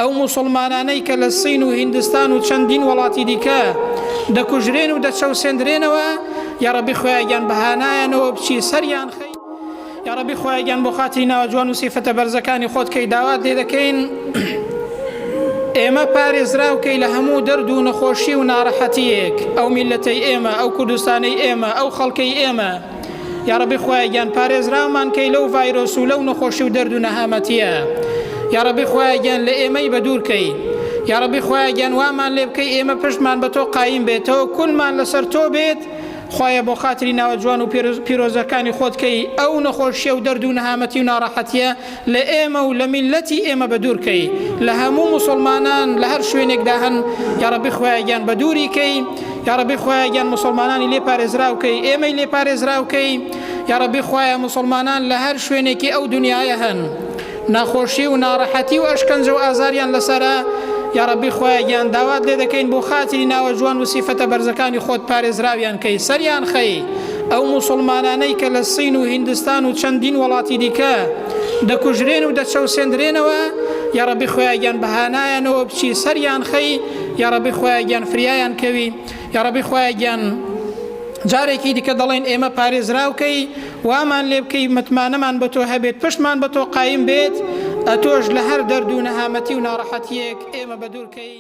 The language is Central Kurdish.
ئەو موسڵمانانەی کە لە سین و هیندستان و چەندین وڵاتی دیکە دەکوژرێن و دەچەوسێندرێنەوە یا ڕەبی خۆیان بەهانایەنەوە بچی سەریان خەی یا ڕەبی خۆیان بۆ خاتری ناوە جوان و سیفەتە بەرزەکانی خۆت کەی داوات لێ دەکەین ئێمە پارێزراوکەی لە هەموو دەرد و نەخۆشی و ناڕەحەتیەک ئەو میلەتەی ئێمە ئەو کوردستانەی ئێمە ئەو خەڵکەی ئێمە یا ڕەبی خۆیان پارێزراومان کەی لەو ڤایرۆس و لەو نەخۆشی و دەرد و نەهامەتیە یا ڕەبی خۆیان لە ئێمەی بەدوورکەی یا ڕەبی خۆیان وامان لێ بکەی ئێمە پشتمان بە تۆ قایم بێتەوە کولمان لەسەر تۆ بێت خۆیە بۆ خاتری ناوە جوان و پیرۆزەکانی خۆتکەی ئەو نەخۆشیە و دەرد و نەهامەتی و ناڕەحەتیە لە ئێمە و لە میلەتی ئێمە بەدوورکەی لە هەموو موسڵمانان لە هەر شوێنێکدا هەن یا ڕەبی خۆیان بەدووریکەی یا ڕەبی خۆیان موسڵمانانی لێ پارێزراوکەی ئێمەی لێ پارێزراوکەی یا ڕەبی خۆیان موسڵمانان لە هەر شوێنێکی ئەو دنیاە هەن ناخۆشی و ناڕەحەتی و ئەشکەنجە و ئازاریان لەسەرە یا ڕەبی خۆیان داوات لێ دەکەین بۆ خاتری ناوە جوان و سیفەتە بەرزەکانی خۆت پارێزراویان کەی سەریان خەی ئەو موسڵمانانەی کە لە سین و هیندستان و چەندین وڵاتی دیکە دەکوژرێن و دەچەوسێندرێنەوە یا ڕەبی خۆیان بەهانایەنەوە بچی سەریان خەی یا ڕەبی خۆیان فریایان کەوی یا ڕەبی خۆیان جارێکی دیکە دەڵێن ئێمە پارێزراوکەی وامان لێ بکەی متمانەمان بە تۆ هەبێت پشتمان بە تۆ قایم بێت ئەتۆش لە هەر دەرد و نەهامەتی و ناڕەحەتیەک ئێمە بەدوورکەی